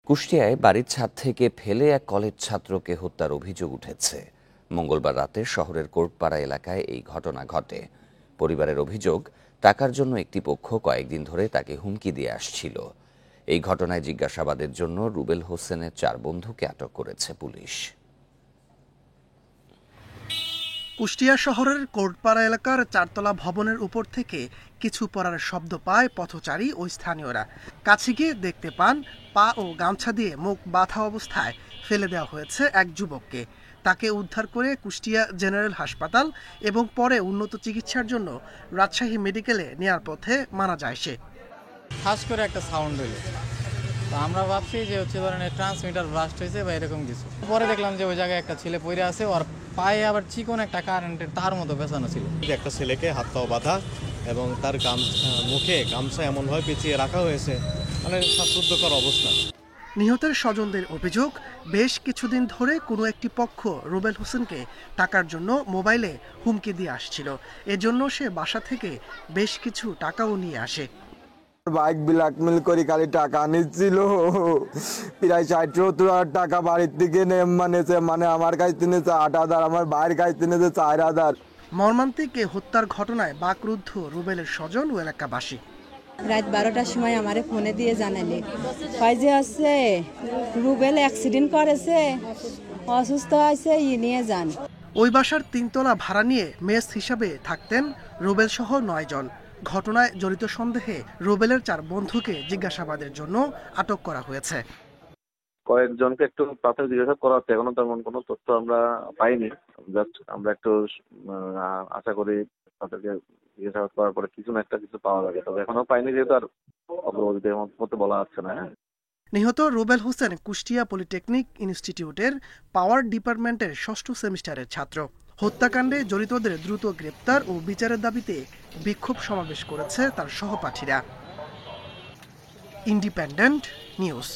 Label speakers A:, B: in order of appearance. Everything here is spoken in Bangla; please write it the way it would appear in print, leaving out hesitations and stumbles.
A: কুষ্টিয়ায় বাড়ির ছাদ থেকে ফেলে এক কলেজ ছাত্রকে হত্যার অভিযোগ উঠেছে। মঙ্গলবার রাতে শহরের কোর্টপাড়া এলাকায় এই ঘটনা ঘটে। পরিবারের অভিযোগ, টাকার জন্য একটি পক্ষ কয়েকদিন ধরে তাকে হুমকি দিয়ে আসছিল। এই ঘটনায় জিজ্ঞাসাবাদের জন্য রুবেল হোসেনের 4 বন্ধুকে আটক করেছে পুলিশ।
B: কুষ্টিয়া শহরের কোর্টপাড়া এলাকার 4তলা ভবনের উপর থেকে কিছু পড়ার শব্দ পায় পথচারী ও স্থানীয়রা। কাছে গিয়ে দেখতে পান পা ও গামছা দিয়ে মুখ বাঁধা অবস্থায় ফেলে দেওয়া হয়েছে এক যুবককে। তাকে উদ্ধার করে কুষ্টিয়া জেনারেল হাসপাতাল এবং পরে উন্নত চিকিৎসার জন্য রাজশাহী মেডিকেলে নেয়ার পথে মারা যায় সে।
C: খাস করে একটা সাউন্ড হইল, তো আমরা ভাবছি যে ধরনের ট্রান্সমিটার ব্লাস্ট হয়েছে বা এরকম কিছু। পরে দেখলাম যে ওই জায়গায় একটা ছেলে পড়ে আছে, ওর পায়ে আবার চিকন একটা কারেন্টের তার মতো পেছানো ছিল।
D: একটা ছেলেকে হাত পা বাঁধা এবং তার মুখে গামছা এমনভাবে পেঁচিয়ে রাখা হয়েছে, মানে শ্বাসরুদ্ধকর অবস্থা।
B: নিহতের স্বজনদের অভিযোগ, বেশ কিছুদিন ধরে কোনো একটি পক্ষ রুবেল হোসেনকে টাকার জন্য মোবাইলে হুমকি দিয়ে আসছিল। এজন্য সে বাসা থেকে বেশ কিছু টাকাও নিয়ে আসে।
E: বাইক ব্ল্যাকমেল করে খালি টাকা নিচ্ছিল, প্রায় 60-70 টাকা বাড়ির থেকে নেছে, মানে আমার কাছ থেকে 8,000, আমার ভাইয়ের কাছ থেকে 4,000।
B: মর্মান্তিক এ হত্যার ঘটনায় বাকরুদ্ধ রুবেলের স্বজন ও এলাকাবাসী।
F: রাত 12টার সময় আমারে ফোনে দিয়ে জানালে কয় যে আছে রুবেল অ্যাক্সিডেন্ট করেছে, অসুস্থ হয়েছে, নিয়ে যান।
B: ওই বাসার 3তলা ভাড়া নিয়ে মেস হিসাবে থাকতেন রুবেল সহ 9 জন। ঘটনায় জড়িত সন্দেহে রুবেলের 4 বন্ধুকে জিজ্ঞাসাবাদের জন্য আটক করা হয়েছে।
G: কয়েকজনকে একটু প্রাথমিক জিজ্ঞাসা করা হচ্ছে, এখনো তেমন কোনো তথ্য আমরা পাইনি। জাস্ট আমরা একটু আশা করি তাদেরকে জিজ্ঞাসাবাদ করার পরে কিছু পাওয়া যাবে, তবে এখনো পাইনি, যেহেতু আর অগ্রগতির মধ্যে বলা যাচ্ছে না।
B: নিহত রুবেল হোসেন কুষ্টিয়া পলিটেকনিক ইনস্টিটিউটের পাওয়ার ডিপার্টমেন্টের 6ষ্ঠ সেমিস্টারের ছাত্র। হত্যাকাণ্ডে জড়িতদের দ্রুত গ্রেপ্তার ও বিচারের দাবিতে বিক্ষোভ সমাবেশ করেছে তার সহপাঠীরা। Independent news.